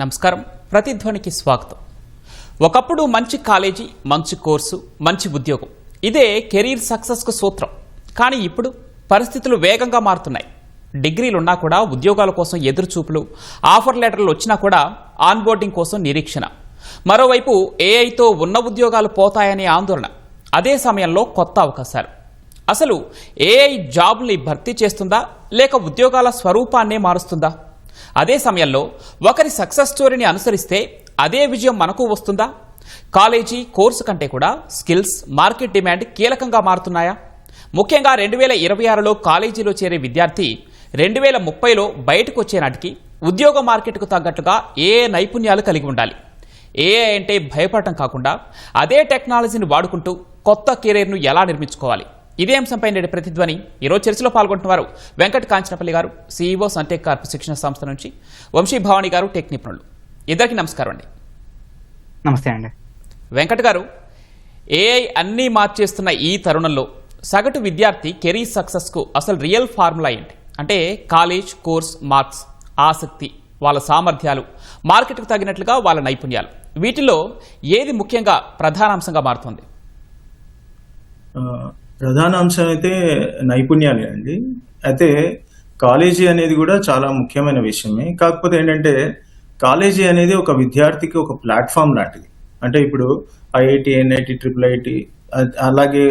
నమస్కారం. ప్రతిధ్వనికి స్వాగతం. ఒకప్పుడు మంచి కాలేజీ, మంచి కోర్సు, మంచి ఉద్యోగం, ఇదే కెరీర్ సక్సెస్కు సూత్రం. కానీ ఇప్పుడు పరిస్థితులు వేగంగా మారుతున్నాయి. డిగ్రీలున్నా కూడా ఉద్యోగాల కోసం ఎదురుచూపులు, ఆఫర్ లెటర్లు వచ్చినా కూడా ఆన్బోర్డింగ్ కోసం నిరీక్షణ. మరోవైపు ఏఐతో ఉన్న ఉద్యోగాలు పోతాయనే ఆందోళన. అదే సమయంలో కొత్త అవకాశాలు. అసలు ఏఐ జాబ్ని భర్తీ చేస్తుందా లేక ఉద్యోగాల స్వరూపాన్నే మారుస్తుందా? అదే సమయంలో ఒకరి సక్సెస్ స్టోరీని అనుసరిస్తే అదే విజయం మనకు వస్తుందా? కాలేజీ కోర్సు కంటే కూడా స్కిల్స్, మార్కెట్ డిమాండ్ కీలకంగా మారుతున్నాయా? ముఖ్యంగా 2026లో కాలేజీలో చేరే విద్యార్థి 2030లో బయటకు వచ్చే నాటికి ఉద్యోగ మార్కెట్కు తగ్గట్టుగా ఏ నైపుణ్యాలు కలిగి ఉండాలి? ఏఐ అంటే భయపడటం కాకుండా అదే టెక్నాలజీని వాడుకుంటూ కొత్త కెరీర్ను ఎలా నిర్మించుకోవాలి? ఇదే అంశంపై నేటి ప్రతిధ్వని. ఈరోజు చర్చలో పాల్గొంటున్నారు వెంకట కాంచనపల్లి గారు, CEO సన్టెక్ కార్ప్ శిక్షణ సంస్థ నుంచి, వంశీ భవాని గారు, టెక్ నిపుణులు. ఇద్దరికి నమస్కారం అండి. నమస్తే అండి. వెంకట్ గారు, ఏఐ అన్నీ మార్చేస్తున్న ఈ తరుణంలో సగటు విద్యార్థి కెరీర్ సక్సెస్కు అసలు రియల్ ఫార్ములా ఏంటి? అంటే కాలేజ్, కోర్స్, మార్క్స్, ఆసక్తి, వాళ్ళ సామర్థ్యాలు, మార్కెట్కు తగినట్లుగా వాళ్ళ నైపుణ్యాలు, వీటిలో ఏది ముఖ్యంగా ప్రధాన అంశంగా మారుతుంది? ప్రధాన అంశం అయితే నైపుణ్యాలే అండి. అయితే కాలేజీ అనేది కూడా చాలా ముఖ్యమైన విషయమే. కాకపోతే ఏంటంటే కాలేజీ అనేది ఒక విద్యార్థికి ఒక ప్లాట్ఫామ్ లాంటిది. అంటే ఇప్పుడు IIT, NIT, IIIT, అలాగే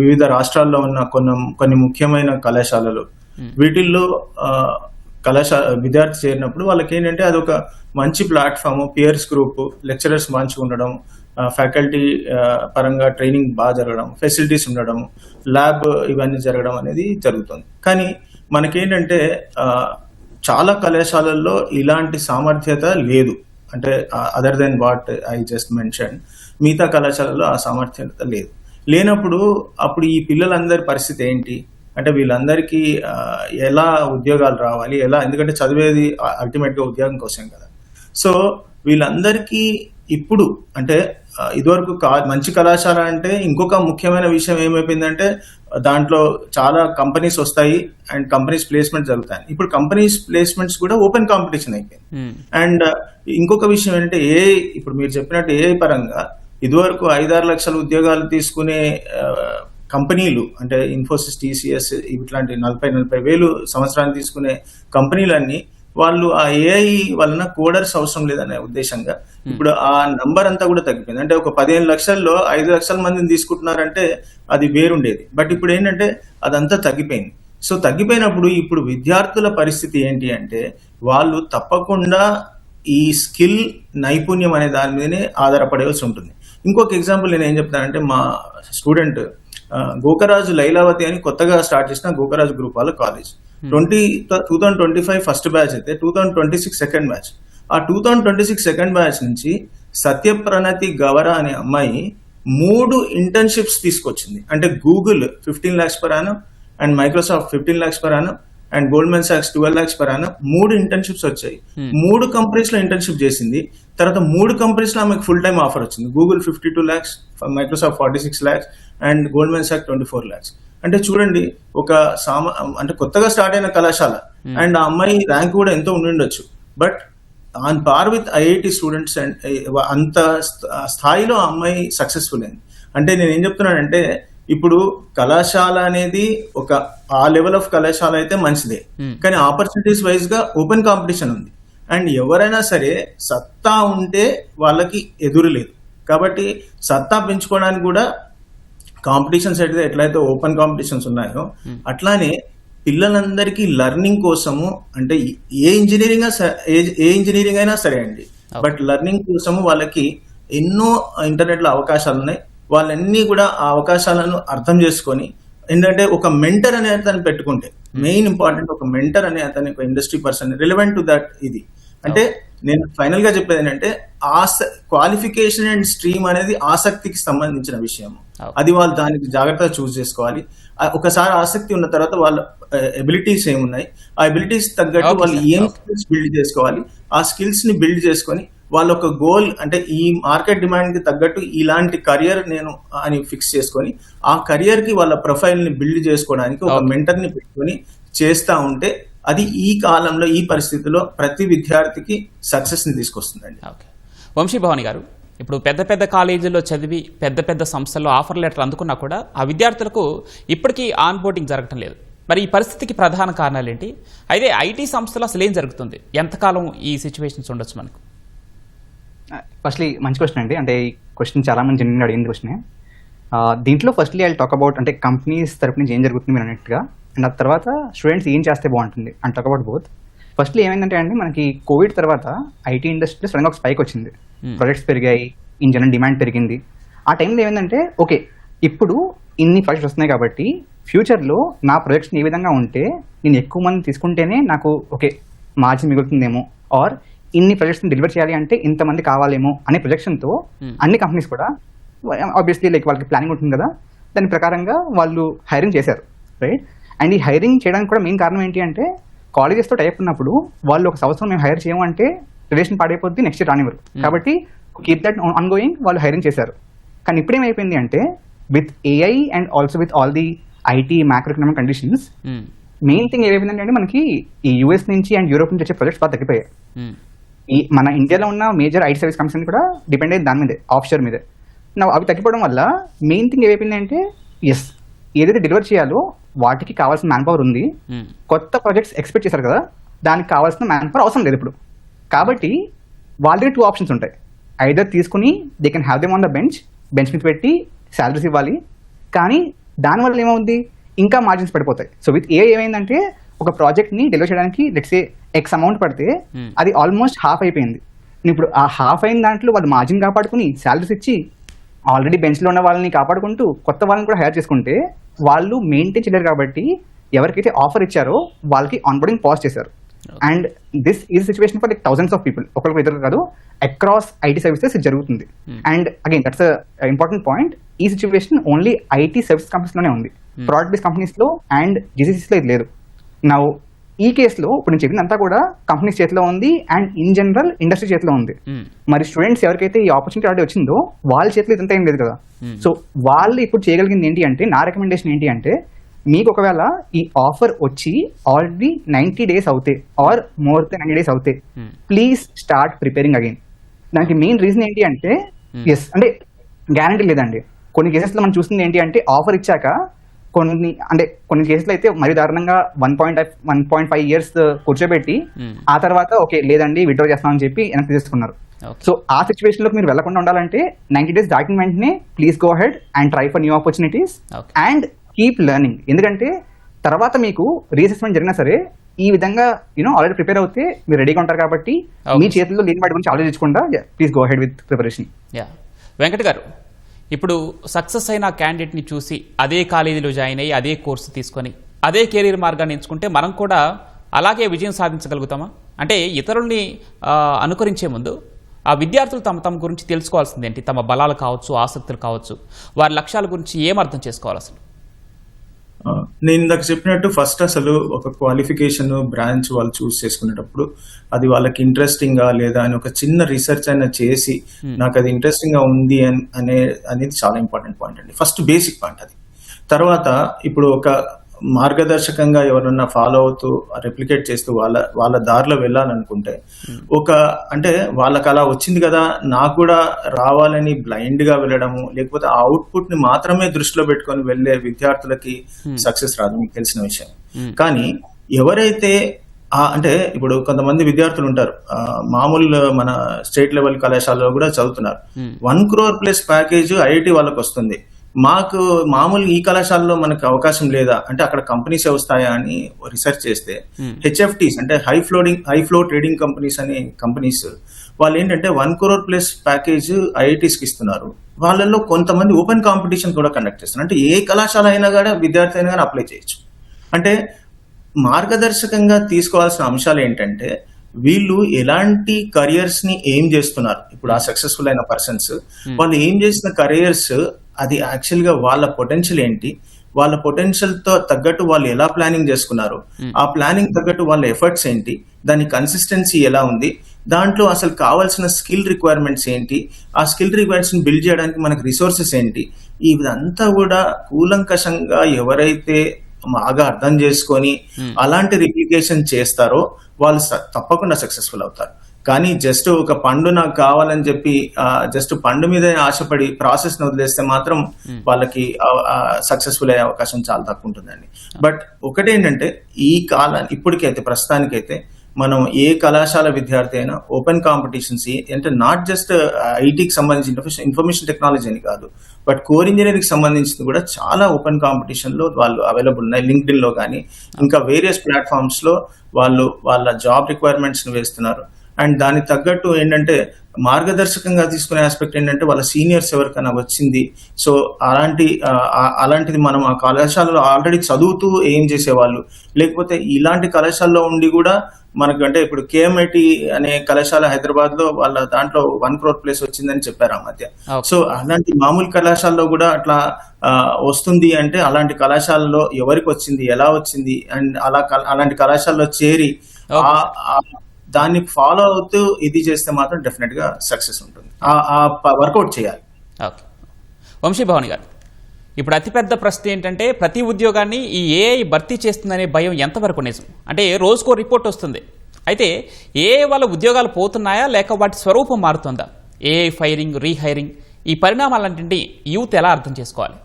వివిధ రాష్ట్రాల్లో ఉన్న కొన్ని ముఖ్యమైన కళాశాలలు, వీటిల్లో విద్యార్థి చేరినప్పుడు వాళ్ళకి ఏంటంటే అదొక మంచి ప్లాట్ఫామ్. పియర్స్ గ్రూప్, లెక్చరర్స్ మంచిగా ఉండడం, ఫ్యాకల్టీ పరంగా ట్రైనింగ్ బాగా జరగడం, ఫెసిలిటీస్ ఉండడం, ల్యాబ్ ఇవన్నీ జరగడం అనేది జరుగుతుంది. కానీ మనకేంటంటే చాలా కళాశాలల్లో ఇలాంటి సామర్థ్యత లేదు. అంటే other than what I just mention, మిగతా కళాశాలలో ఆ సామర్థ్యత లేదు. లేనప్పుడు అప్పుడు ఈ పిల్లలందరి పరిస్థితి ఏంటి అంటే వీళ్ళందరికీ ఎలా ఉద్యోగాలు రావాలి, ఎలా, ఎందుకంటే చదివేది అల్టిమేట్గా ఉద్యోగం కోసం కదా. సో వీళ్ళందరికీ ఇప్పుడు అంటే ఇదివరకు మంచి కళాశాల అంటే ఇంకొక ముఖ్యమైన విషయం ఏమైపోయిందంటే దాంట్లో చాలా కంపెనీస్ వస్తాయి అండ్ కంపెనీస్ ప్లేస్మెంట్ జరుగుతాయి. ఇప్పుడు కంపెనీస్ ప్లేస్మెంట్స్ కూడా ఓపెన్ కాంపిటీషన్ అయిపోయింది. అండ్ ఇంకొక విషయం ఏంటంటే ఇప్పుడు మీరు చెప్పినట్టు ఏఐ పరంగా ఇదివరకు 5-6 లక్షల ఉద్యోగాలు తీసుకునే కంపెనీలు అంటే ఇన్ఫోసిస్, TCS ఇట్లాంటి 40-40 వేలు సంవత్సరానికి తీసుకునే కంపెనీలన్నీ వాళ్ళు ఆ ఏఐ వలన కోడర్స్ అవసరం లేదనే ఉద్దేశంగా ఇప్పుడు ఆ నంబర్ అంతా కూడా తగ్గిపోయింది. అంటే ఒక 15 లక్షల్లో 5 లక్షల మందిని తీసుకుంటున్నారంటే అది వేరుండేది. బట్ ఇప్పుడు ఏంటంటే అదంతా తగ్గిపోయింది. సో తగ్గిపోయినప్పుడు ఇప్పుడు విద్యార్థుల పరిస్థితి ఏంటి అంటే వాళ్ళు తప్పకుండా ఈ స్కిల్, నైపుణ్యం అనే దాని మీదనే ఆధారపడవలసి ఉంటుంది. ఇంకొక ఎగ్జాంపుల్ నేను ఏం చెప్తానంటే, మా స్టూడెంట్ గోకరాజు లైలావతి అని కొత్తగా స్టార్ట్ చేసిన గోకరాజు గ్రూప్ వాళ్ళ కాలేజ్ 2025 ఫస్ట్ బ్యాచ్ అయితే 2026 సెకండ్ బ్యాచ్. ఆ 2026 సెకండ్ బ్యాచ్ నుంచి సత్యప్రణతి గవర అనే అమ్మాయి 3 ఇంటర్న్షిప్స్ తీసుకొచ్చింది. అంటే Google 15 lakhs per annum and Microsoft 15 lakhs per annum and Goldman socks 12 lakhs per annum. 3 internships వచ్చాయి. 3 కంపెనీస్ లో ఇంటర్న్షిప్ చేసింది. తర్వాత 3 కంపెనీస్ లో ఆమెకు ఫుల్ టైం ఆఫర్ వచ్చింది. Google 52 lakhs, Microsoft 46 lakhs and Goldman socks 24 lakhs. అంటే చూడండి, ఒక అంటే కొత్తగా స్టార్ట్ అయిన కళాశాల అండ్ ఆ అమ్మాయి ర్యాంక్ కూడా ఎంతో ఉండి, but on par with IIT students and అంత స్థాయిలో ఆ అమ్మాయి సక్సెస్ఫుల్ అయింది. అంటే నేను ఏం చెప్తున్నానంటే ఇప్పుడు కళాశాల అనేది ఒక ఆ లెవెల్ ఆఫ్ కళాశాల అయితే మంచిదే, కానీ ఆపర్చునిటీస్ వైజ్ గా ఓపెన్ కాంపిటీషన్ ఉంది. అండ్ ఎవరైనా సరే సత్తా ఉంటే వాళ్ళకి ఎదురు లేదు. కాబట్టి సత్తా పెంచుకోవడానికి కూడా కాంపిటీషన్స్ అయితే ఎట్లయితే ఓపెన్ కాంపిటీషన్స్ ఉన్నాయో అట్లానే పిల్లలందరికీ లెర్నింగ్ కోసము, అంటే ఏ ఇంజనీరింగ్ అయినా సరే అండి, బట్ లెర్నింగ్ కోసము వాళ్ళకి ఎన్నో ఇంటర్నెట్లో అవకాశాలు ఉన్నాయి. వాళ్ళన్నీ కూడా ఆ అవకాశాలను అర్థం చేసుకొని ఏంటంటే ఒక మెంటర్ అనే అతను పెట్టుకుంటే, మెయిన్ ఇంపార్టెంట్ ఒక మెంటర్ అనే అతని ఒక industry person relevant to that. ఇది అంటే నేను ఫైనల్ గా చెప్పేది ఏంటంటే క్వాలిఫికేషన్ అండ్ స్ట్రీమ్ అనేది ఆసక్తికి సంబంధించిన విషయం. అది వాళ్ళు దానికి జాగ్రత్తగా చూస్ చేసుకోవాలి. ఒకసారి ఆసక్తి ఉన్న తర్వాత వాళ్ళ ఎబిలిటీస్ ఏమున్నాయి, ఆ ఎబిలిటీస్ తగ్గట్టు వాళ్ళు ఏం స్కిల్స్ బిల్డ్ చేసుకోవాలి, ఆ స్కిల్స్ ని బిల్డ్ చేసుకొని వాళ్ళ ఒక గోల్ అంటే ఈ మార్కెట్ డిమాండ్ కి తగ్గట్టు ఇలాంటి కెరియర్ నేను అని ఫిక్స్ చేసుకొని ఆ కెరియర్ కి వాళ్ళ ప్రొఫైల్ ని బిల్డ్ చేసుకోవడానికి ఒక మెంటర్ ని పెట్టుకొని చేస్తా ఉంటే అది ఈ కాలంలో ఈ పరిస్థితిలో ప్రతి విద్యార్థికి సక్సెస్ని తీసుకొస్తుందండి. ఓకే, వంశీ భవాని గారు, ఇప్పుడు పెద్ద పెద్ద కాలేజీల్లో చదివి పెద్ద పెద్ద సంస్థల్లో ఆఫర్ లెటర్లు అందుకున్నా కూడా ఆ విద్యార్థులకు ఇప్పటికీ ఆన్ బోర్డింగ్ జరగటం లేదు. మరి ఈ పరిస్థితికి ప్రధాన కారణాలు ఏంటి? అయితే ఐటీ సంస్థలో అసలు ఏం జరుగుతుంది? ఎంతకాలం ఈ సిచ్యువేషన్స్ ఉండొచ్చు మనకు? ఫస్ట్లీ మంచి క్వశ్చన్ అండి. అంటే ఈ క్వశ్చన్ చాలా మంది జెన్యున్ అడిగిన క్వశ్చనే. దీంట్లో ఫస్ట్లీ ఐ టాక్ అబౌట్ అంటే కంపెనీస్ తరపు నుంచి ఏం జరుగుతుంది మీరు అన్నట్టుగా, అండ్ ఆ తర్వాత స్టూడెంట్స్ ఏం చేస్తే బాగుంటుంది and talk about both. Firstly ఏమైందంటే అండి, మనకి కోవిడ్ తర్వాత ఐటీ ఇండస్ట్రీలో సడన్గా ఒక స్పైక్ వచ్చింది. ప్రాజెక్ట్స్ పెరిగాయి, ఇన్ జనరల్ డిమాండ్ పెరిగింది. ఆ టైంలో ఏమైందంటే ఓకే, ఇప్పుడు ఇన్ని ప్రాజెక్ట్స్ వస్తున్నాయి కాబట్టి ఫ్యూచర్లో నా ప్రొజెక్ట్స్ ఏ విధంగా ఉంటే నేను ఎక్కువ మంది తీసుకుంటేనే నాకు ఓకే మార్జిన్ మిగులుతుందేమో, ఆర్ ఇన్ని ప్రాజెక్ట్స్ని డెలివర్ చేయాలి అంటే ఇంతమంది కావాలేమో అనే ప్రొజెక్షన్తో అన్ని కంపెనీస్ కూడా ఆబ్వియస్లీ లైక్ వాళ్ళకి ప్లానింగ్ ఉంటుంది కదా, దాని ప్రకారంగా వాళ్ళు హైరింగ్ చేశారు, రైట్? అండ్ ఈ హైరింగ్ చేయడానికి కూడా మెయిన్ కారణం ఏంటి అంటే, కాలేజెస్తో టైప్ ఉన్నప్పుడు వాళ్ళు ఒక సంవత్సరం మేము హైర్ చేయమంటే రిలేషన్ పాడైపోద్ది, నెక్స్ట్ ఇయర్ రానివ్వరు. కాబట్టి కీప్ దట్ ఆన్ గోయింగ్ వాళ్ళు హైరింగ్ చేశారు. కానీ ఇప్పుడు ఏమైపోయింది అంటే, with AI and also with all the IT macro economic conditions, main thing ఏమైపోయిందంటే అండి, మనకి ఈ యూఎస్ నుంచి అండ్ యూరోప్ నుంచి వచ్చే ప్రాజెక్ట్స్ బాగా తగ్గిపోయాయి. ఈ మన ఇండియాలో ఉన్న మేజర్ ఐటీ సర్వీస్ కంపెనీస్ కూడా డిపెండ్ అయ్యేది దాని మీదే, ఆఫ్ షోర్ మీదే. అవి తగ్గిపోవడం వల్ల మెయిన్ థింగ్ ఏమైపోయింది అంటే, ఎస్ ఏదైతే డెలివర్ చేయాలో వాటికి కావాల్సిన మ్యాన్ పవర్ ఉంది, కొత్త ప్రాజెక్ట్స్ ఎక్స్పెక్ట్ చేశారు కదా, దానికి కావాల్సిన మ్యాన్ పవర్ అవసరం లేదు ఇప్పుడు. కాబట్టి వాళ్ళ దగ్గర 2 ఆప్షన్స్ ఉంటాయి. ఐదర్ తీసుకుని they can have them on the bench మీద పెట్టి శాలరీస్ ఇవ్వాలి, కానీ దానివల్ల ఏమవుతుంది, ఇంకా మార్జిన్స్ పడిపోతాయి. సో విత్ ఏ ఏమైందంటే, ఒక ప్రాజెక్ట్ని డెలివర్ చేయడానికి లెట్స్ ఏ ఎక్స్ అమౌంట్ పడితే అది ఆల్మోస్ట్ హాఫ్ అయిపోయింది. ఇప్పుడు ఆ హాఫ్ అయిన దాంట్లో వాళ్ళు మార్జిన్ కాపాడుకుని శాలరీస్ ఇచ్చి ఆల్రెడీ బెంచ్లో ఉన్న వాళ్ళని కాపాడుకుంటూ కొత్త వాళ్ళని కూడా హైర్ చేసుకుంటే వాళ్ళు మెయింటైన్ చేయలేరు. కాబట్టి ఎవరికైతే ఆఫర్ ఇచ్చారో వాళ్ళకి ఆన్బోర్డింగ్ పాజ్ చేశారు. And this is situation for like thousands of people, ఒకరికి ఇద్దరు కాదు, అక్రాస్ ఐటీ సర్వీసెస్ జరుగుతుంది. And again that's important point, ఈ సిచ్యువేషన్ ఓన్లీ ఐటీ సర్వీస్ కంపెనీస్లోనే ఉంది, ప్రోడక్ట్ బేస్డ్ కంపెనీస్లో అండ్ జీసీసీస్లో ఇది లేదు. నా ఈ కేసులో ఇప్పుడు నేను చెప్పినంతా కూడా కంపెనీస్ చేతిలో ఉంది అండ్ ఇన్ జనరల్ ఇండస్ట్రీ చేతిలో ఉంది. మరి స్టూడెంట్స్ ఎవరికైతే ఈ ఆపర్చునిటీ ఆల్రెడీ వచ్చిందో వాళ్ళ చేతిలో ఇదంతా ఏం లేదు కదా. సో వాళ్ళు ఇప్పుడు చేయగలిగింది ఏంటి అంటే, నా రికమెండేషన్ ఏంటి అంటే, మీకు ఒకవేళ ఈ ఆఫర్ వచ్చి ఆల్రెడీ 90 days అవుతాయి ఆర్ మోర్ దెన్ 90 days అవుతాయి, ప్లీజ్ స్టార్ట్ ప్రిపేరింగ్ అగైన్. దానికి మెయిన్ రీజన్ ఏంటి అంటే, ఎస్ అంటే గ్యారంటీ లేదండి. కొన్ని కేసెస్లో మనం చూస్తుంది ఏంటి అంటే, ఆఫర్ ఇచ్చాక కొన్ని కేసులు అయితే మరీ దారుణంగా 1.5 years కూర్చోబెట్టి ఆ తర్వాత ఓకే లేదండి విత్డ్రా చేస్తామని చెప్పి వెనక్కి తీసుకున్నారు. సో ఆ సిచ్యువేషన్ లో మీరు వెళ్లకుండా ఉండాలంటే 90 days దాటిన వెంటనే please go head and try for new opportunities and keep learning. ఎందుకంటే తర్వాత మీకు రీఅసెస్మెంట్ జరిగినా సరే ఈ విధంగా ఆల్రెడీ ప్రిపేర్ అవుతే మీరు రెడీగా ఉంటారు. కాబట్టి మీ చేతుల్లో లేని వాటి గురించి ఆలోచించకుండా please go head with preparation. Venkat గారు, ఇప్పుడు సక్సెస్ అయిన క్యాండిడేట్ని చూసి అదే కాలేజీలో జాయిన్ అయ్యి అదే కోర్సు తీసుకొని అదే కెరీర్ మార్గాన్ని ఎంచుకుంటే మనం కూడా అలాగే విజయం సాధించగలుగుతామా? అంటే ఇతరుల్ని అనుకరించే ముందు ఆ విద్యార్థులు తమ గురించి తెలుసుకోవాల్సింది ఏంటి? తమ బలాలు కావచ్చు, ఆసక్తులు కావచ్చు, వారి లక్ష్యాల గురించి ఏం అర్థం చేసుకోవాలి అసలు? నేను ఇందాక చెప్పినట్టు ఫస్ట్ అసలు ఒక క్వాలిఫికేషన్ బ్రాంచ్ వాళ్ళు చూస్ చేసుకునేటప్పుడు అది వాళ్ళకి ఇంట్రెస్టింగ్గా లేదా అని ఒక చిన్న రీసెర్చ్ అయినా చేసి నాకు అది ఇంట్రెస్టింగ్గా ఉంది అనేది చాలా ఇంపార్టెంట్ పాయింట్ అండి. ఫస్ట్ బేసిక్ పాయింట్ అది. తర్వాత ఇప్పుడు ఒక మార్గదర్శకంగా ఎవరన్నా ఫాలో అవుతూ రెప్లికేట్ చేస్తూ వాళ్ళ దారిలో వెళ్ళాలనుకుంటే అంటే వాళ్ళకి అలా వచ్చింది కదా నాకు కూడా రావాలని బ్లైండ్ గా వెళ్ళడము, లేకపోతే ఆ అవుట్పుట్ ని మాత్రమే దృష్టిలో పెట్టుకొని వెళ్లే విద్యార్థులకి సక్సెస్ రాదు, మీకు తెలిసిన విషయం. కానీ ఎవరైతే అంటే ఇప్పుడు కొంతమంది విద్యార్థులు ఉంటారు, మామూలు మన స్టేట్ లెవెల్ కళాశాలలో కూడా చదువుతున్నారు, 1 crore plus ప్యాకేజ్ ఐఐటి వాళ్ళకి వస్తుంది, మాకు మామూలు ఈ కళాశాలలో మనకు అవకాశం లేదా అంటే అక్కడ కంపెనీస్ వస్తాయా అని రీసెర్చ్ చేస్తే హెచ్ఎఫ్టీస్ అంటే హై ఫ్లో ట్రేడింగ్ కంపెనీస్ అనే కంపెనీస్ వాళ్ళు ఏంటంటే 1 crore plus ప్యాకేజ్ ఐఐటీస్కి ఇస్తున్నారు. వాళ్ళల్లో కొంతమంది ఓపెన్ కాంపిటీషన్ కూడా కండక్ట్ చేస్తున్నారు. అంటే ఏ కళాశాల అయినా కూడా విద్యార్థి అయినా కానీ అప్లై చేయొచ్చు. అంటే మార్గదర్శకంగా తీసుకోవాల్సిన అంశాలు ఏంటంటే వీళ్ళు ఎలాంటి కెరియర్స్ ని ఏం చేస్తున్నారు. ఇప్పుడు ఆ సక్సెస్ఫుల్ అయిన పర్సన్స్ వాళ్ళు ఏం చేసిన కెరియర్స్ అది యాక్చువల్ గా వాళ్ళ పొటెన్షియల్ ఏంటి, వాళ్ళ పొటెన్షియల్ తో తగ్గట్టు వాళ్ళు ఎలా ప్లానింగ్ చేసుకున్నారు, ఆ ప్లానింగ్ తగ్గట్టు వాళ్ళ ఎఫర్ట్స్ ఏంటి, దాని కన్సిస్టెన్సీ ఎలా ఉంది, దాంట్లో అసలు కావాల్సిన స్కిల్ రిక్వైర్మెంట్స్ ఏంటి, ఆ స్కిల్ రిక్వైర్మెంట్స్ ని బిల్డ్ చేయడానికి మనకు రిసోర్సెస్ ఏంటి, ఇదంతా కూడా కూలంకషంగా ఎవరైతే బాగా అర్థం చేసుకొని అలాంటి రిప్లికేషన్ చేస్తారో వాళ్ళు తప్పకుండా సక్సెస్ఫుల్ అవుతారు. కానీ జస్ట్ ఒక పండు నాకు కావాలని చెప్పి జస్ట్ పండు మీద ఆశపడి ప్రాసెస్ ని వదిలేస్తే మాత్రం వాళ్ళకి సక్సెస్ఫుల్ అయ్యే అవకాశం చాలా తక్కువ ఉంటుందండి. బట్ ఒకటేంటంటే ఈ ఇప్పటికైతే ప్రస్తుతానికైతే మనం ఏ కళాశాల విద్యార్థి అయినా ఓపెన్ కాంపిటీషన్స్ అంటే నాట్ జస్ట్ ఐటీకి సంబంధించి ఇన్ఫర్మేషన్ టెక్నాలజీ అని కాదు, బట్ కోర్ ఇంజనీరింగ్ సంబంధించింది కూడా చాలా ఓపెన్ కాంపిటీషన్ లో వాళ్ళు అవైలబుల్ ఉన్నాయి. లింక్డ్ఇన్ లో కానీ ఇంకా వేరియస్ ప్లాట్ఫామ్స్ లో వాళ్ళు వాళ్ళ జాబ్ రిక్వైర్మెంట్స్ ని వేస్తున్నారు. అండ్ దానికి తగ్గట్టు ఏంటంటే మార్గదర్శకంగా తీసుకునే ఆస్పెక్ట్ ఏంటంటే వాళ్ళ సీనియర్స్ ఎవరికైనా వచ్చింది, సో అలాంటిది మనం ఆ కళాశాలలో ఆల్రెడీ చదువుతూ ఏం చేసేవాళ్ళు, లేకపోతే ఇలాంటి కళాశాలలో ఉండి కూడా మనకు అంటే ఇప్పుడు KMIT అనే కళాశాల హైదరాబాద్ లో వాళ్ళ దాంట్లో 1 crore ప్లేస్ వచ్చిందని చెప్పారు ఆ మధ్య. సో అలాంటి మామూలు కళాశాలలో కూడా అట్లా వస్తుంది అంటే అలాంటి కళాశాలలో ఎవరికి వచ్చింది, ఎలా వచ్చింది, అండ్ అలాంటి కళాశాలలో చేరి దాన్ని ఫాలో అవుతూ ఇది చేస్తే మాత్రం డెఫినెట్ గా సక్సెస్ ఉంటుంది. వర్కౌట్ చేయాలి. ఓకే, వంశీభవన్ గారు, ఇప్పుడు అతిపెద్ద ప్రశ్న ఏంటంటే ప్రతి ఉద్యోగాన్ని ఈ ఏఐ భర్తీ చేస్తుందనే భయం ఎంతవరకు నిజం? అంటే రోజుకో రిపోర్ట్ వస్తుంది, అయితే ఏఐ వల్ల ఉద్యోగాలు పోతున్నాయా లేక వాటి స్వరూపం మారుతుందా? ఏఐ ఫైరింగ్, రీహైరింగ్, ఈ పరిణామాలన్నింటినీ యూత్ ఎలా అర్థం చేసుకోవాలి?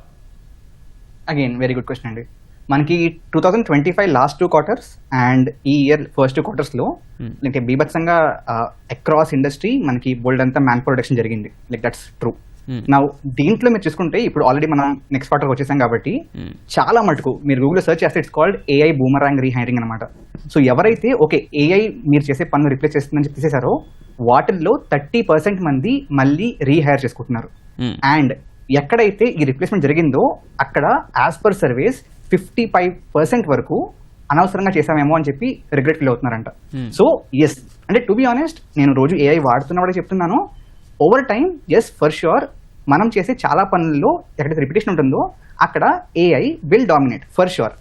అగైన్ వెరీ గుడ్ క్వశ్చన్ అండి. మనకి 2025 లాస్ట్ 2 quarters అండ్ ఈ ఇయర్ ఫస్ట్ 2 quarters లో like బీభత్సంగా అక్రాస్ ఇండస్ట్రీ మనకి బోల్డ్ అంతా మ్యాన్ ప్రొడక్షన్ జరిగింది. Like that's true. నా దీంట్లో మీరు చూసుకుంటే ఇప్పుడు ఆల్రెడీ మనం నెక్స్ట్ క్వార్టర్ వచ్చేసాం కాబట్టి చాలా మటుకు మీరు గూగుల్లో సర్చ్ చేస్తే ఇట్స్ కాల్డ్ ఏఐ బూమరాంగ్ రీహైరింగ్ అనమాట. సో ఎవరైతే ఓకే ఏఐ మీరు చేసే పనులు రిప్లేస్ చేస్తుందని చెప్పి తీసేశారో వాటిల్లో 30% మంది మళ్ళీ రీహైర్ చేసుకుంటున్నారు. అండ్ ఎక్కడైతే ఈ రిప్లేస్మెంట్ జరిగిందో అక్కడ యాజ్ పర్ సర్వేస్ 55% వరకు అనవసరంగా చేసామేమో అని చెప్పి రిగ్రెట్ ఫీల్ అవుతున్నారంట. సో ఎస్, అంటే టు బి ఆనెస్ట్ నేను రోజు ఏఐ వాడుతున్నవాడే చెప్తున్నాను, over time yes for sure మనం చేసే చాలా పనుల్లో ఎక్కడైతే రిపిటేషన్ ఉంటుందో అక్కడ AI will dominate for sure.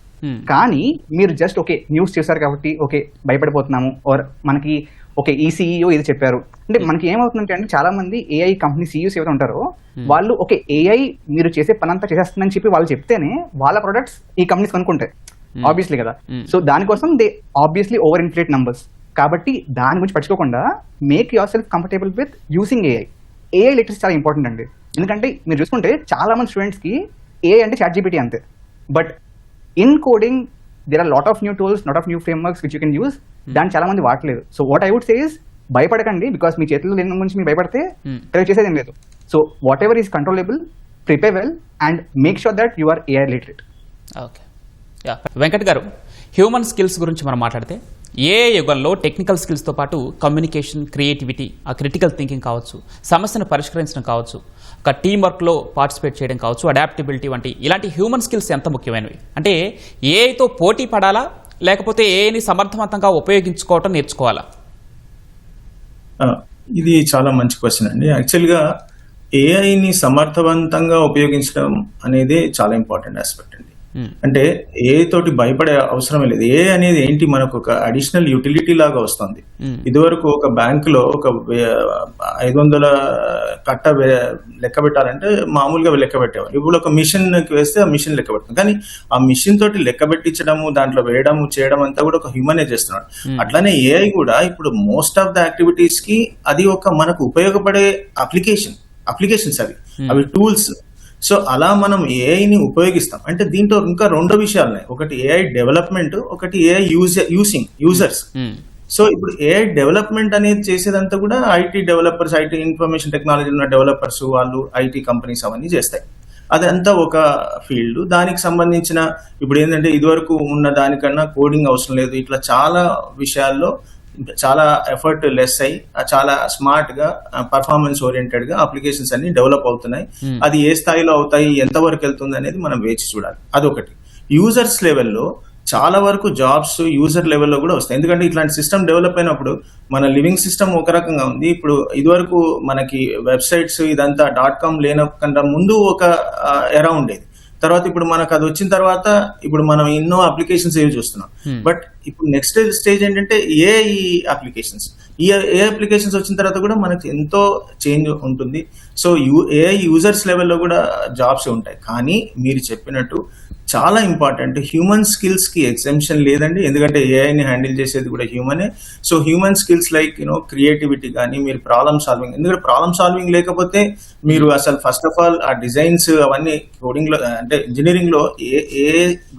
కానీ మీరు జస్ట్ ఓకే న్యూస్ చేశారు కాబట్టి ఓకే భయపడిపోతున్నాము, ఆర్ మనకి ఓకే ఈ సీఈఓ ఇది చెప్పారు అంటే మనకి ఏమవుతుందంటే అంటే చాలా మంది ఏఐ కంపెనీ సీఈఓస్ ఎవరైతే ఉంటారో వాళ్ళు ఓకే ఏఐ మీరు చేసే పని అంతా చేసేస్తుందని చెప్పి వాళ్ళు చెప్తేనే వాళ్ళ ప్రొడక్ట్స్ ఈ కంపెనీస్ కొనుక్కుంటాయి ఆబ్వియస్లీ కదా. సో దానికోసం they obviously over inflate numbers. కాబట్టి దాని గురించి పట్టుకోకుండా make yourself comfortable with using AI. AI literacy చాలా ఇంపార్టెంట్ అండి. ఎందుకంటే మీరు చూసుకుంటే చాలా మంది స్టూడెంట్స్ కి ఏఐ అంటే ChatGPT అంతే, but in coding there are lot of new tools, lot of new frameworks which you can use. దాన్ని చాలా మంది వాడలేదు. So what I would say is భయపడకండి, బికాస్ మీ చేతుల్లో లేని గురించి మీరు భయపడితే ట్రై చేసేది ఏం లేదు. So whatever is controllable, prepare well and make sure that you are AI literate. Okay, Venkat గారు, హ్యూమన్ స్కిల్స్ గురించి మనం మాట్లాడితే ఏఐ యుగంలో టెక్నికల్ స్కిల్స్తో పాటు కమ్యూనికేషన్, క్రియేటివిటీ, ఆ క్రిటికల్ థింకింగ్ కావచ్చు, సమస్యను పరిష్కరించడం కావచ్చు, ఒక టీం వర్క్లో పార్టిసిపేట్ చేయడం కావచ్చు, అడాప్టబిలిటీ వంటి ఇలాంటి హ్యూమన్ స్కిల్స్ ఎంత ముఖ్యమైనవి? అంటే ఏఐతో పోటీ పడాలా లేకపోతే ఏఐని సమర్థవంతంగా ఉపయోగించుకోవటం నేర్చుకోవాలా? ఇది చాలా మంచి క్వశ్చన్ అండి. యాక్చువల్గా ఏఐని సమర్థవంతంగా ఉపయోగించడం అనేది చాలా ఇంపార్టెంట్ ఆస్పెక్ట్ అండి. అంటే ఏఐ తోటి భయపడే అవసరమే లేదు. ఏఐ అనేది ఏంటి, మనకు ఒక అడిషనల్ యూటిలిటీ లాగా వస్తుంది. ఇదివరకు ఒక బ్యాంక్ లో ఒక 500 కట్ట లెక్క పెట్టాలంటే మామూలుగా లెక్క పెట్టేవాళ్ళు. ఇప్పుడు ఒక మిషన్ కి వేస్తే ఆ మిషన్ లెక్క పెడుతుంది. కానీ ఆ మిషన్ తోటి లెక్క పెట్టించడము, దాంట్లో వేయడము, చేయడం అంతా కూడా ఒక హ్యూమనే చేస్తున్నాడు. అట్లానే ఏఐ కూడా ఇప్పుడు మోస్ట్ ఆఫ్ ద యాక్టివిటీస్ కి అది ఒక మనకు ఉపయోగపడే అప్లికేషన్స్ అవి టూల్స్. సో అలా మనం ఏఐని ఉపయోగిస్తాం. అంటే దీంట్లో ఇంకా 2 విషయాలు ఉన్నాయి. ఒకటి ఏఐ డెవలప్మెంట్, ఒకటి ఏఐ యూజర్స్. సో ఇప్పుడు ఏఐ డెవలప్మెంట్ అనేది చేసేదంతా కూడా IT developers, IT information technology ఉన్న డెవలపర్స్, వాళ్ళు ఐటీ కంపెనీస్ అవన్నీ చేస్తాయి. అదంతా ఒక ఫీల్డ్. దానికి సంబంధించిన ఇప్పుడు ఏంటంటే ఇదివరకు ఉన్న దానికన్నా కోడింగ్ అవసరం లేదు. ఇట్లా చాలా విషయాల్లో చాలా ఎఫర్ట్ లెస్ అయ్యి చాలా స్మార్ట్ గా, పర్ఫార్మెన్స్ ఓరియంటెడ్ గా అప్లికేషన్స్ అన్ని డెవలప్ అవుతున్నాయి. అది ఏ స్థాయిలో అవుతాయి, ఎంతవరకు వెళ్తుంది అనేది మనం వేచి చూడాలి. అదొకటి. యూజర్స్ లెవెల్లో చాలా వరకు జాబ్స్ యూజర్ లెవెల్లో కూడా వస్తాయి. ఎందుకంటే ఇట్లాంటి సిస్టమ్ డెవలప్ అయినప్పుడు మన లివింగ్ సిస్టమ్ ఒక రకంగా ఉంది. ఇప్పుడు ఇదివరకు మనకి వెబ్సైట్స్ ఇదంతా .com లేనకుండా ముందు ఒక ఎరా ఉండేది. తర్వాత ఇప్పుడు మనకు అది వచ్చిన తర్వాత ఇప్పుడు మనం ఎన్నో అప్లికేషన్స్ ఏవి చూస్తున్నాం. బట్ ఇప్పుడు నెక్స్ట్ స్టేజ్ ఏంటంటే ఏఐ అప్లికేషన్స్. ఈ ఏ అప్లికేషన్స్ వచ్చిన తర్వాత కూడా మనకి ఎంతో చేంజ్ ఉంటుంది. సో ఏఐ యూజర్స్ లెవెల్లో కూడా జాబ్స్ ఉంటాయి. కానీ మీరు చెప్పినట్టు చాలా ఇంపార్టెంట్. హ్యూమన్ స్కిల్స్ కి ఎగ్జెంప్షన్ లేదండి, ఎందుకంటే ఏఐని హ్యాండిల్ చేసేది కూడా హ్యూమనే. So human skills like creativity కానీ, మీరు ప్రాబ్లమ్ సాల్వింగ్, ఎందుకంటే ప్రాబ్లమ్ సాల్వింగ్ లేకపోతే మీరు అసలు ఫస్ట్ ఆఫ్ ఆల్ ఆ డిజైన్స్ అవన్నీ కోడింగ్ లో అంటే ఇంజనీరింగ్ లో ఏ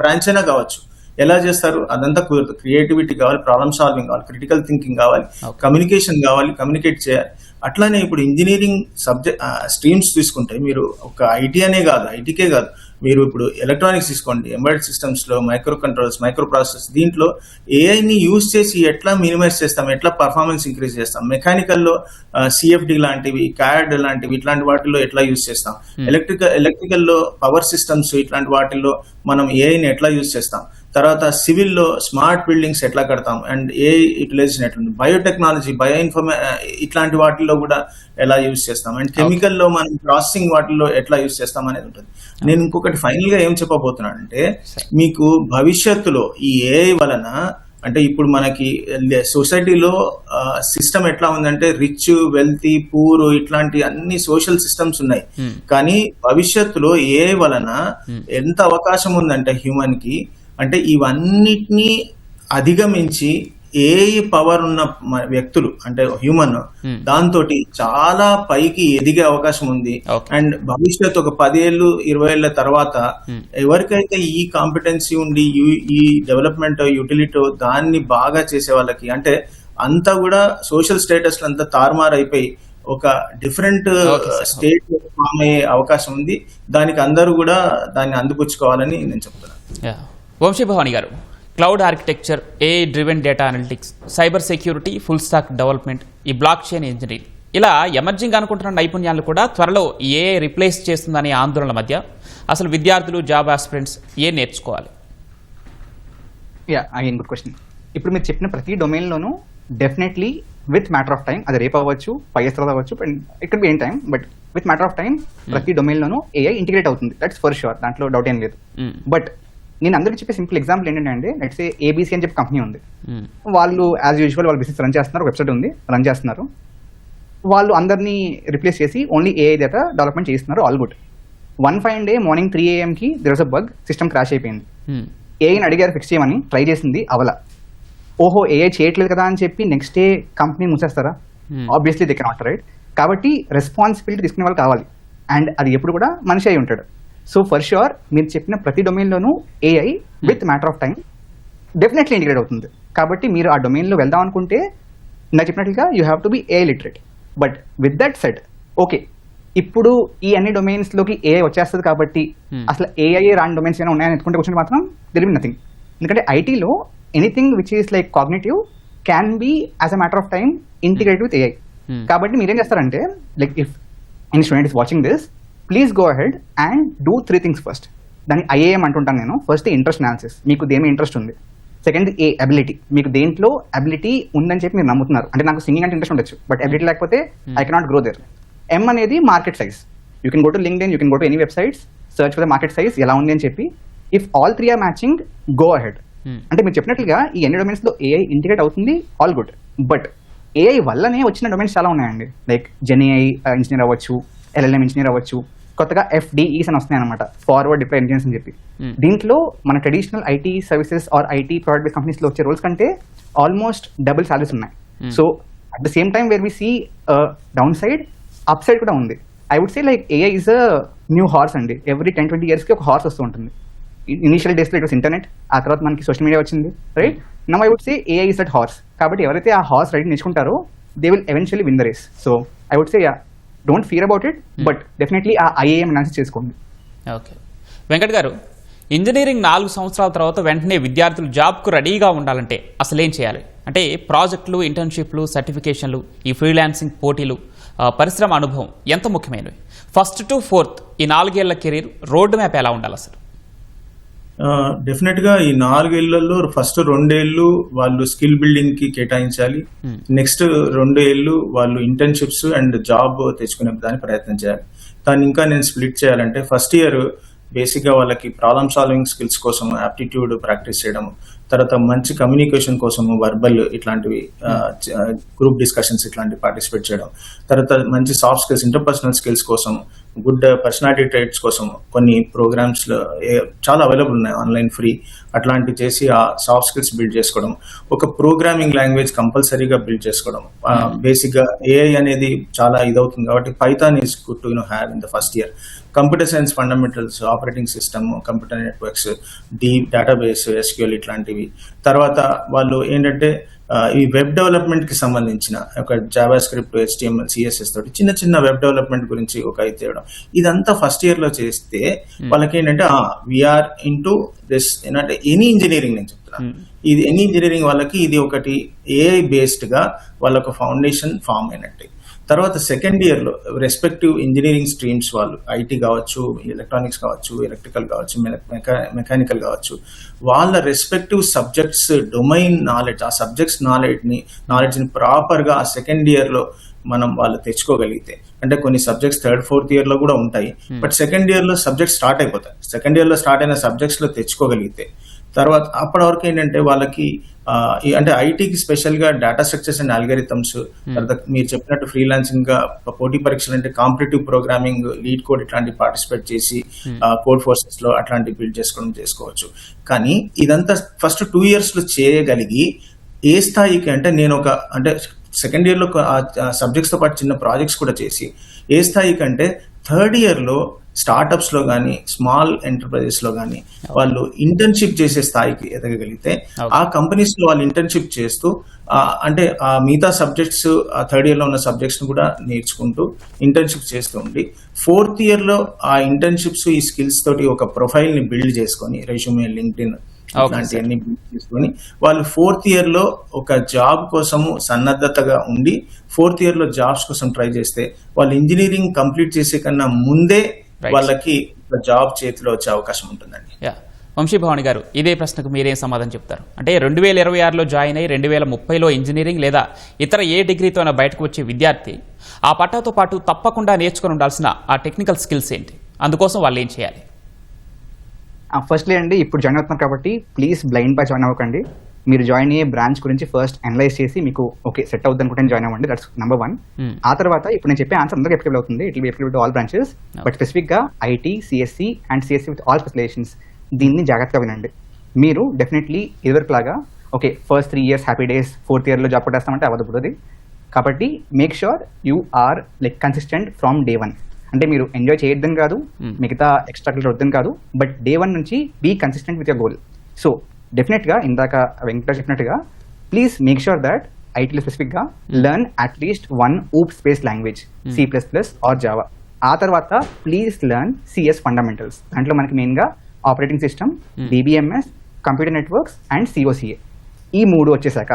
బ్రాంచ్ అయినా కావచ్చు, ఎలా చేస్తారు అదంతా కుదరదు. క్రియేటివిటీ కావాలి, ప్రాబ్లమ్ సాల్వింగ్ కావాలి, క్రిటికల్ థింకింగ్ కావాలి, కమ్యూనికేషన్ కావాలి, కమ్యూనికేట్ చేయాలి. అట్లానే ఇప్పుడు ఇంజనీరింగ్ సబ్జెక్ట్ స్ట్రీమ్స్ తీసుకుంటే మీరు ఒక ఐటీ అనే కాదు, ఐటీకే కాదు, మీరు ఇప్పుడు ఎలక్ట్రానిక్స్ తీసుకోండి, ఎంబెడెడ్ సిస్టమ్స్ లో మైక్రో కంట్రోల్స్, మైక్రో ప్రాసెస్, దీంట్లో ఏఐని యూజ్ చేసి ఎట్లా మినిమైజ్ చేస్తాం, ఎట్లా పర్ఫార్మెన్స్ ఇంక్రీజ్ చేస్తాం, మెకానికల్లో సిఎఫ్డి లాంటివి, క్యాడ్ లాంటివి, ఇట్లాంటి వాటిల్లో ఎట్లా యూజ్ చేస్తాం, ఎలక్ట్రికల్లో పవర్ సిస్టమ్స్, ఇట్లాంటి వాటిల్లో మనం ఏఐని ఎట్లా యూజ్ చేస్తాం, తర్వాత సివిల్లో స్మార్ట్ బిల్డింగ్స్ ఎట్లా కడతాం అండ్ ఏ యూటిలైజేషన్ ఎట్లుంది, బయోటెక్నాలజీ, ఇట్లాంటి వాటిల్లో కూడా ఎలా యూజ్ చేస్తాం, అండ్ కెమికల్లో మనం ప్రాసెసింగ్ వాటిల్లో ఎట్లా యూజ్ చేస్తాం అనేది ఉంటుంది. నేను ఇంకొకటి ఫైనల్ గా ఏం చెప్పబోతున్నానంటే, మీకు భవిష్యత్తులో ఈ ఏఐ వలన అంటే ఇప్పుడు మనకి సొసైటీలో సిస్టమ్ ఎట్లా ఉందంటే రిచ్, వెల్తీ, పూర్ ఇట్లాంటి అన్ని సోషల్ సిస్టమ్స్ ఉన్నాయి. కానీ భవిష్యత్తులో ఏఐ వలన ఎంత అవకాశం ఉందంటే హ్యూమన్ కి, అంటే ఇవన్నిటినీ అధిగమించి ఏ పవర్ ఉన్న వ్యక్తులు అంటే హ్యూమన్ దాంతో చాలా పైకి ఎదిగే అవకాశం ఉంది. అండ్ భవిష్యత్తు ఒక 10 ఏళ్ళు 20 ఏళ్ల తర్వాత ఎవరికైతే ఈ కాంపిటెన్సీ ఉండి ఈ డెవలప్మెంట్ యూటిలిటీ దాన్ని బాగా చేసే వాళ్ళకి, అంటే అంతా కూడా సోషల్ స్టేటస్ అంతా తారుమారు అయిపోయి ఒక డిఫరెంట్ స్టేట్ ఫామ్ అయ్యే అవకాశం ఉంది. దానికి అందరూ కూడా దాన్ని అందిపుచ్చుకోవాలని నేను చెప్తున్నాను. వంశీభవాని గారు, cloud architecture, AI driven data analytics, cyber security, full stack development, ఈ బ్లాక్ చైన్ ఇంజనీరింగ్, ఇలా ఎమర్జింగ్ అనుకుంటున్న నైపుణ్యాలు కూడా త్వరలో ఏఐ రిప్లేస్ చేస్తుందనే ఆందోళనల మధ్య అసలు విద్యార్థులు, జాబ్ ఆస్పిరెంట్స్ ఏం నేర్చుకోవాలి? Again good question. ఇప్పుడు మీరు చెప్పిన ప్రతి డొమైన్లోనూ definitely with matter of time, అది రేపు అవ్వచ్చు, 5 years తర్వాత అవ్వచ్చు, it be any time, but with matter of time ప్రతి డొమైన్లోనూ ఏఐ ఇంటిగ్రేట్ అవుతుంది. దట్స్ ఫర్ షూర్, దాంట్లో డౌట్ ఏం లేదు. బట్ నేను అందరికీ చెప్పే సింపుల్ ఎగ్జాంపుల్ ఏంటంటే, లెట్స్ సే ఏబీసీ అని చెప్పి కంపెనీ ఉంది. వాళ్ళు యాజ్ యూజువల్ వాళ్ళ బిజినెస్ రన్ చేస్తున్నారు, వెబ్సైట్ ఉంది, రన్ చేస్తున్నారు. వాళ్ళు అందరినీ రిప్లేస్ చేసి ఓన్లీ ఏఐ డేటా డెవలప్మెంట్ చేస్తున్నారు, all good. 1 fine day morning 3 AM there was a bug, system crash అయిపోయింది. ఏఐని అడిగారు ఫిక్స్ చేయమని, ట్రై చేసింది, అవల. ఓహో ఏఐ చేయట్లేదు కదా అని చెప్పి నెక్స్ట్ డే కంపెనీ మూసేస్తారా? Obviously they cannot, right? కాబట్టి రెస్పాన్సిబిలిటీ తీసుకునే వాళ్ళు కావాలి, అండ్ అది ఎప్పుడు కూడా మనిషి అయి ఉంటాడు. సో ఫర్ ష్యూర్ మీరు చెప్పిన ప్రతి డొమైన్లోనూ AI with matter of time definitely integrate అవుతుంది. కాబట్టి మీరు ఆ డొమైన్లో వెళ్దాం అనుకుంటే నాకు చెప్పినట్లుగా you have to be AI literate. But with that said, okay ఇప్పుడు ఈ అన్ని డొమైన్స్లోకి ఏఐ వచ్చేస్తుంది కాబట్టి అసలు ఏఐ రాని డొమైన్స్ ఏమైనా ఉన్నాయని ఎత్తుకుంటే కూర్చొని మాత్రం దెర్ విల్ బి నథింగ్. ఎందుకంటే ఐటీలో anything which is like cognitive can be as a matter of time integrate with AI. కాబట్టి మీరేం చేస్తారంటే, like if any student is watching this, please go ahead and do 3 things first. దాన్ని IIM అంటుంటాను నేను. First interest analysis, మీకు దేని interest ఉంది. Second ability, మీకు దేంట్లో అబిలిటీ ఉందని చెప్పి మీరు నమ్ముతున్నారు. అంటే నాకు సింగింగ్ అంటే ఇంట్రెస్ట్ ఉండొచ్చు, బట్ అబిలిటీ లేకపోతే ఐ కెనాట్ గ్రో దేర్. ఎం అనేది market size. You can go to LinkedIn, you can go to any websites, search for the market size ఎలా ఉంది అని చెప్పి. If all 3 are matching, go ahead. అంటే మీరు చెప్పినట్లుగా ఈ అన్ని డొమైన్స్ లో ఏఐ ఇంటిగ్రేట్ అవుతుంది, ఆల్ గుడ్. బట్ ఏఐ వల్లనే వచ్చిన డొమైన్స్ చాలా ఉన్నాయండి. లైక్ జెన్ఏఐ ఇంజనీర్ అవ్వచ్చు, ఎల్ఎల్ఎం ఇంజనీర్ అవ్వచ్చు, కొత్తగా FDEs అని వస్తున్నాయి అనమాట, ఫార్వర్డ్ డిప్లాయ్ ఇంజనీర్స్ అని చెప్పి. దీంట్లో మన traditional IT services or IT product based companies లో వచ్చే రోల్స్ కంటే ఆల్మోస్ట్ డబుల్ సాలరీస్ ఉన్నాయి. So at the same time where we see downside, upside కూడా ఉంది. I would say like AI is a new horse అండి. Every 10-20 years కి ఒక horse వస్తూ ఉంటుంది. ఇనిషియల్ డేస్ లో ఇట్ వాస్ ఇంటర్నెట్, ఆ తర్వాత మనకి సోషల్ మీడియా వచ్చింది, right? Now I would say AI is that horse. కాబట్టి ఎవరైతే ఆ హార్స్ రైడ్ నేర్చుకుంటారో they will eventually win the race. So I would say don't fear about it, but definitely ఆ ఐఏఎం అనాలిసిస్ చేసుకోండి. ఓకే వెంకట్ గారు, engineering 4 సంవత్సరాల తర్వాత వెంటనే విద్యార్థులు జాబ్కు రెడీగా ఉండాలంటే అసలు ఏం చేయాలి? అంటే ప్రాజెక్టులు, ఇంటర్న్షిప్లు, సర్టిఫికేషన్లు, ఈ ఫ్రీలాన్సింగ్ పోటీలు, పరిశ్రమ అనుభవం ఎంత ముఖ్యమైనవి? ఫస్ట్ టు ఫోర్త్ ఈ 4 ఏళ్ల కెరీర్ రోడ్ మ్యాప్ ఎలా ఉండాలి అసలు? డెఫినెట్ గా ఈ 4 ఏళ్లలో ఫస్ట్ 2 ఏళ్ళు వాళ్ళు స్కిల్ బిల్డింగ్ కి కేటాయించాలి. నెక్స్ట్ 2 ఏళ్ళు వాళ్ళు ఇంటర్న్షిప్స్ అండ్ జాబ్ తెచ్చుకునే దానికి ప్రయత్నం చేయాలి. దాన్ని ఇంకా నేను స్ప్లిట్ చేయాలంటే, ఫస్ట్ ఇయర్ బేసిక్ గా వాళ్ళకి ప్రాబ్లమ్ సాల్వింగ్ స్కిల్స్ కోసం యాప్టిట్యూడ్ ప్రాక్టీస్ చేయడం, తర్వాత మంచి కమ్యూనికేషన్ కోసము వర్బల్ ఇట్లాంటివి, గ్రూప్ డిస్కషన్స్ ఇట్లాంటివి పార్టిసిపేట్ చేయడం, తర్వాత మంచి సాఫ్ట్ స్కిల్స్, ఇంటర్పర్సనల్ స్కిల్స్ కోసం గుడ్ పర్సనాలిటీ ట్రైట్స్ కోసం కొన్ని ప్రోగ్రామ్స్ చాలా అవైలబుల్ ఉన్నాయి ఆన్లైన్ ఫ్రీ, అట్లాంటివి చేసి ఆ సాఫ్ట్ స్కిల్స్ బిల్డ్ చేసుకోవడం, ఒక ప్రోగ్రామింగ్ లాంగ్వేజ్ కంపల్సరీగా బిల్డ్ చేసుకోవడం. బేసిక్ గా ఏఐ అనేది చాలా ఇదవుతుంది కాబట్టి Python is good to have in the first year. Computer science fundamentals, operating system, computer networks, deep database, SQL ఇట్లాంటివి. తర్వాత వాళ్ళు ఏంటంటే ఈ వెబ్ డెవలప్మెంట్ కి సంబంధించిన ఒక జావా స్క్రిప్ట్, HTML, CSS తోటి చిన్న చిన్న వెబ్ డెవలప్మెంట్ గురించి ఒక ఇది చేయడం, ఇదంతా ఫస్ట్ ఇయర్ లో చేస్తే వాళ్ళకి ఏంటంటే వీఆర్ ఇంటూ దిస్ ఏంటంటే ఎనీ ఇంజనీరింగ్ నేను చెప్తున్నాను, ఇది ఎనీ ఇంజనీరింగ్ వాళ్ళకి ఇది ఒకటి AI బేస్డ్ గా వాళ్ళొక ఫౌండేషన్ ఫామ్ అయినట్టు. తర్వాత సెకండ్ ఇయర్ లో రెస్పెక్టివ్ ఇంజనీరింగ్ స్ట్రీమ్స్ వాళ్ళు ఐటీ కావచ్చు, ఎలక్ట్రానిక్స్ కావచ్చు, ఎలక్ట్రికల్ కావచ్చు, మెకానికల్ కావచ్చు, వాళ్ళ రెస్పెక్టివ్ సబ్జెక్ట్స్ డొమైన్ నాలెడ్జ్, ఆ సబ్జెక్ట్స్ నాలెడ్జ్ని ప్రాపర్గా ఆ సెకండ్ ఇయర్ లో మనం వాళ్ళు తెచ్చుకోగలిగితే, అంటే కొన్ని సబ్జెక్ట్స్ థర్డ్ ఫోర్త్ ఇయర్ లో కూడా ఉంటాయి, బట్ సెకండ్ ఇయర్ లో సబ్జెక్ట్స్ స్టార్ట్ అయిపోతాయి. సెకండ్ ఇయర్ లో స్టార్ట్ అయిన సబ్జెక్ట్స్ లో తెచ్చుకోగలిగితే తర్వాత అప్పటి వరకు ఏంటంటే వాళ్ళకి అంటే ఐటీకి స్పెషల్ గా డేటా స్ట్రక్చర్స్ అండ్ అల్గరిథమ్స్, తర్వాత మీరు చెప్పినట్టు ఫ్రీలాన్సింగ్ గా పోటీ పరీక్షలు అంటే కాంపిటేటివ్ ప్రోగ్రామింగ్, లీడ్ కోడ్ ఇట్లాంటి పార్టిసిపేట్ చేసి కోడ్ ఫోర్సెస్ లో అట్లాంటి బిల్డ్ చేసుకోవచ్చు. కానీ ఇదంతా ఫస్ట్ 2 years లో చేయగలిగి ఏ స్థాయికి అంటే నేను అంటే సెకండ్ ఇయర్ లో సబ్జెక్ట్స్ తో పాటు చిన్న ప్రాజెక్ట్స్ కూడా చేసి ఏ స్థాయికి అంటే థర్డ్ ఇయర్ లో స్టార్ట్అప్స్ లో కానీ స్మాల్ ఎంటర్ప్రైజెస్ లో కానీ వాళ్ళు ఇంటర్న్షిప్ చేసే స్థాయికి ఎదగగలిగితే ఆ కంపెనీస్ లో వాళ్ళు ఇంటర్న్షిప్ చేస్తూ అంటే ఆ మిగతా సబ్జెక్ట్స్ ఆ థర్డ్ ఇయర్ లో ఉన్న సబ్జెక్ట్స్ ను కూడా నేర్చుకుంటూ ఇంటర్న్షిప్ చేస్తూ ఉండి ఫోర్త్ ఇయర్ లో ఆ ఇంటర్న్షిప్స్ ఈ స్కిల్స్ తోటి ఒక ప్రొఫైల్ ని బిల్డ్ చేసుకొని రెజ్యూమే, లింక్డ్ఇన్ ఇట్లాంటివన్నీ బిల్డ్ చేసుకొని వాళ్ళు ఫోర్త్ ఇయర్ లో ఒక జాబ్ కోసము సన్నద్ధతగా ఉండి ఫోర్త్ ఇయర్ లో జాబ్స్ కోసం ట్రై చేస్తే వాళ్ళు ఇంజనీరింగ్ కంప్లీట్ చేసే కన్నా ముందే వాళ్ళకి జాబ్ చేతిలో వచ్చే అవకాశం ఉంటుందండి. వంశీభవాని గారు, ఇదే ప్రశ్నకు మీరేం సమాధానం చెప్తారు? అంటే 2026లో జాయిన్ అయ్యి 2030లో ఇంజనీరింగ్ లేదా ఇతర ఏ డిగ్రీతోనైనా బయటకు వచ్చే విద్యార్థి ఆ పట్టాతో పాటు తప్పకుండా నేర్చుకుని ఉండాల్సిన ఆ టెక్నికల్ స్కిల్స్ ఏంటి? అందుకోసం వాళ్ళు ఏం చేయాలి? ఫస్ట్లీ అండి, ఇప్పుడు జాయిన్ అవుతున్నారు కాబట్టి ప్లీజ్ బ్లైండ్ బై జాయిన్ అవ్వకండి. మీరు జాయిన్ అయ్యే బ్రాంచ్ గురించి ఫస్ట్ అనలైజ్ చేసి మీకు ఓకే సెట్ అవుతుంది అనుకుంటే జాయిన్ అవ్వండి. That's number 1. ఆ తర్వాత ఇప్పుడు నేను చెప్పే ఆన్సర్ అందరికీ అప్లికబుల్ అవుతుంది. It will be applicable to all branches, but specific గా IT, CSC and CSC with all specialisations. దీన్ని జాగ్రత్తగా వినండి. మీరు డెఫినెట్లీ ఇదివరకులాగా okay first 3 years happy days, fourth year లో జాబ్ కొట్టేస్తామంటే అవ్వదు. కాబట్టి make sure you are like consistent from day 1. అంటే మీరు ఎంజాయ్ చేయొద్దని కాదు, మిగతా ఎక్స్ట్రా కల్చర్ వద్దని కాదు, బట్ day 1 నుంచి be consistent with your goal. So definite గా ఇందాక వెంకట చెప్పినట్టుగా ప్లీజ్ మేక్ షూర్ దట్ ఐటీలో స్పెసిఫిక్ గా లెర్న్ అట్లీస్ట్ 1 OOP space language, C++ or Java. ఆ తర్వాత ప్లీజ్ లెర్న్ CS ఫండమెంటల్స్. దాంట్లో మనకి మెయిన్ గా operating system, DBMS, computer networks and COCA, ఈ 3 వచ్చేసాక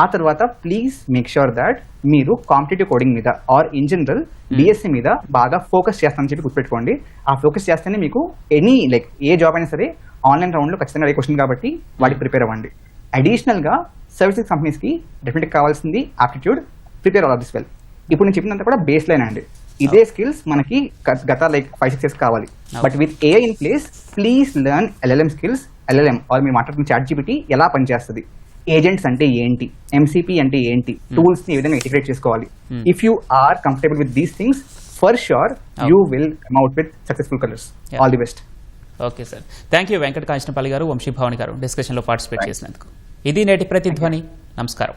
ఆ తర్వాత ప్లీజ్ మేక్ షూర్ దాట్ మీరు కాంపిటేటివ్ కోడింగ్ మీద ఆర్ ఇన్ జనరల్ BSc మీద బాగా ఫోకస్ చేస్తానని చెప్పి గుర్తుపెట్టుకోండి. ఆ ఫోకస్ చేస్తేనే మీకు ఎనీ లైక్ ఏ జాబ్ అయినా సరే ఆన్లైన్ రౌండ్ లో ఖచ్చితంగా అదే క్వశ్చన్ కాబట్టి వాటికి ప్రిపేర్ అవ్వండి. అడిషనల్ గా సర్వీసెస్ కంపెనీస్ కి డెఫినెట్ కావాల్సింది aptitude, prepare all of this well. ఇప్పుడు నేను చెప్పినంత కూడా బేస్ లైన్ అండి. ఇదే స్కిల్స్ మనకి గత లైక్ 5-6 years కావాలి. But with AI in place please learn LLM skills. LLM or మీరు మాట్లాడుతున్న ChatGPT ఎలా పనిచేస్తుంది, ఏజెంట్స్ అంటే ఏంటి, MCP అంటే ఏంటి, టూల్స్ ని ఏ విధంగా ఇంటిగ్రేట్ చేసుకోవాలి. If you are comfortable with these things for sure you will come out with successful colours. All the best. Okay sir, thank you Venkata Kanchanapalli గారు, వంశీభవాని గారు డిస్కషన్లో పార్టిసిపేట్ చేసినందుకు. ఇది నేటి ప్రతిధ్వని. నమస్కారం.